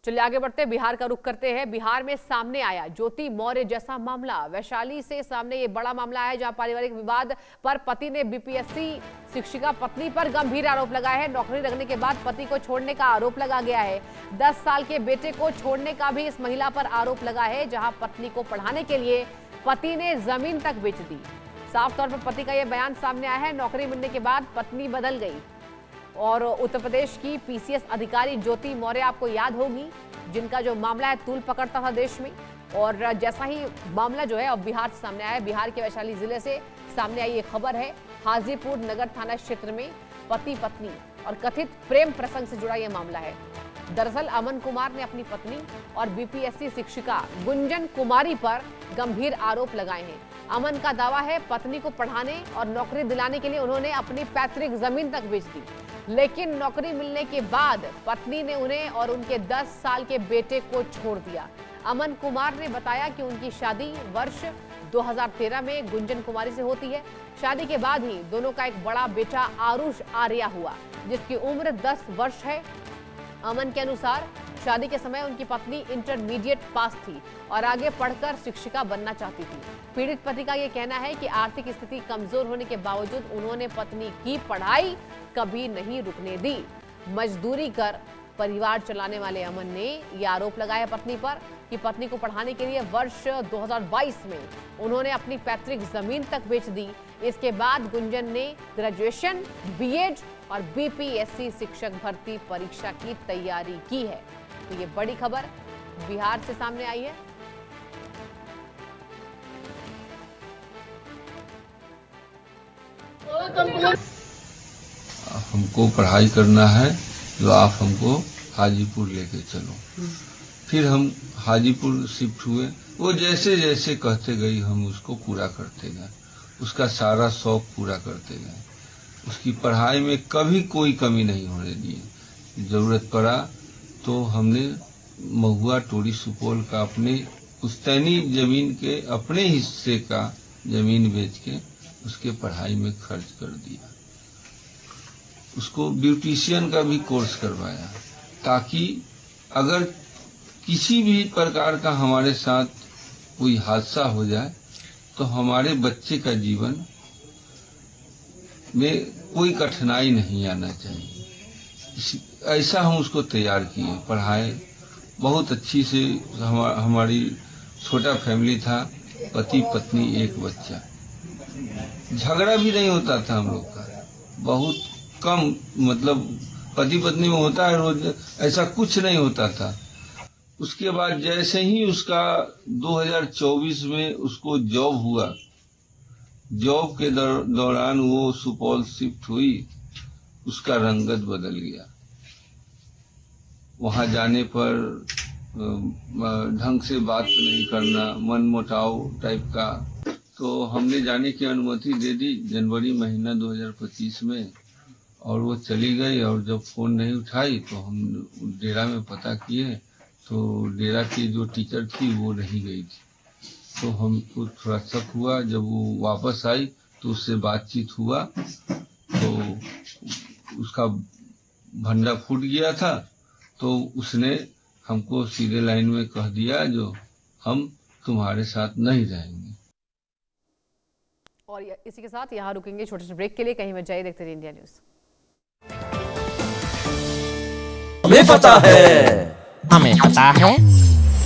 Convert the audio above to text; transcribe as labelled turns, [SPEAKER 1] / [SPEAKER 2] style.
[SPEAKER 1] चलिए आगे बढ़ते हैं, बिहार का रुख करते हैं। बिहार में सामने आया ज्योति मौर्य जैसा मामला। वैशाली से सामने ये बड़ा मामला है जहां पारिवारिक विवाद पर पति ने बीपीएससी शिक्षिका पत्नी पर गंभीर आरोप लगाया है। नौकरी लगने के बाद पति को छोड़ने का आरोप लगा गया है। 10 साल के बेटे को छोड़ने का भी इस महिला पर आरोप लगा है, जहां पत्नी को पढ़ाने के लिए पति ने जमीन तक बेच दी। साफ तौर पर पति का यह बयान सामने आया है। नौकरी मिलने के बाद पत्नी बदल गई। और उत्तर प्रदेश की पीसीएस अधिकारी ज्योति मौर्य आपको याद होगी, जिनका जो मामला है तूल पकड़ता था देश में। और जैसा ही मामला जो है अब बिहार से सामने आया है। बिहार के वैशाली जिले से सामने आई ये खबर है। हाजीपुर नगर थाना क्षेत्र में पति पत्नी और कथित प्रेम प्रसंग से जुड़ा यह मामला है। दरअसल अमन कुमार ने अपनी पत्नी और बीपीएससी शिक्षिका गुंजन कुमारी पर गंभीर आरोप लगाए हैं। अमन का दावा है पत्नी को पढ़ाने और नौकरी दिलाने के लिए उन्होंने अपनी पैतृक जमीन तक बेच दी, लेकिन नौकरी मिलने के बाद पत्नी ने उन्हें और उनके 10 साल के बेटे को छोड़ दिया। अमन कुमार ने बताया कि उनकी शादी वर्ष 2013 में गुंजन कुमारी से होती है। शादी के बाद ही दोनों का एक बड़ा बेटा आरुष आर्या हुआ, जिसकी उम्र 10 वर्ष है। अमन के अनुसार शादी के समय उनकी पत्नी इंटरमीडिएट पास थी और आगे पढ़कर शिक्षिका बनना चाहती थी। पीड़ित पति का यह कहना है कि आर्थिक स्थिति कमजोर होने के बावजूद उन्होंने पत्नी की पढ़ाई कभी नहीं रुकने दी। मजदूरी कर परिवार चलाने वाले अमन ने यह आरोप लगाया पत्नी पर कि पत्नी को पढ़ाने के लिए वर्ष 2022 में उन्होंने अपनी पैतृक जमीन तक बेच दी। इसके बाद गुंजन ने ग्रेजुएशन, बीएड और बीपीएससी शिक्षक भर्ती परीक्षा की तैयारी की है। तो ये बड़ी खबर बिहार से सामने आई है।
[SPEAKER 2] हमको पढ़ाई करना है, तो आप हमको हाजीपुर लेके चलो। फिर हम हाजीपुर शिफ्ट हुए। वो जैसे जैसे कहते गई हम उसको पूरा करते गए, उसका सारा शौक पूरा करते गए। उसकी पढ़ाई में कभी कोई कमी नहीं होने दी। जरूरत पड़ा तो हमने महुआ टोरी सुपौल का अपने पुश्तैनी जमीन के अपने हिस्से का जमीन बेच के उसके पढ़ाई में खर्च कर दिया। उसको ब्यूटिशियन का भी कोर्स करवाया, ताकि अगर किसी भी प्रकार का हमारे साथ कोई हादसा हो जाए तो हमारे बच्चे का जीवन में कोई कठिनाई नहीं आना चाहिए। ऐसा हम उसको तैयार किए, पढ़ाए बहुत अच्छी से। हमारी छोटा फैमिली था, पति पत्नी एक बच्चा। झगड़ा भी नहीं होता था हम लोग का, बहुत कम, मतलब पति पत्नी में होता है रोज, ऐसा कुछ नहीं होता था। उसके बाद जैसे ही उसका 2024 में उसको जॉब हुआ, जॉब के दौरान वो सुपौल शिफ्ट हुई, उसका रंगत बदल गया। वहां जाने पर ढंग से बात नहीं करना, मनमुटाव टाइप का। तो हमने जाने की अनुमति दे दी जनवरी महीना 2025 में, और वो चली गई। और जब फोन नहीं उठाई तो हम डेरा में पता किए तो डेरा की जो टीचर थी वो नहीं गई थी। तो हमको थोड़ा शक हुआ। जब वो वापस आई तो उससे बातचीत हुआ तो उसका भंडा फूट गया था। तो उसने हमको सीधे लाइन में कह दिया, जो हम तुम्हारे साथ नहीं रहेंगे।
[SPEAKER 1] और इसी के साथ यहाँ रुकेंगे छोटे से ब्रेक के लिए। कहीं मत जाइए, देखते रहिए इंडिया न्यूज।
[SPEAKER 3] हमें पता है, हमें पता है।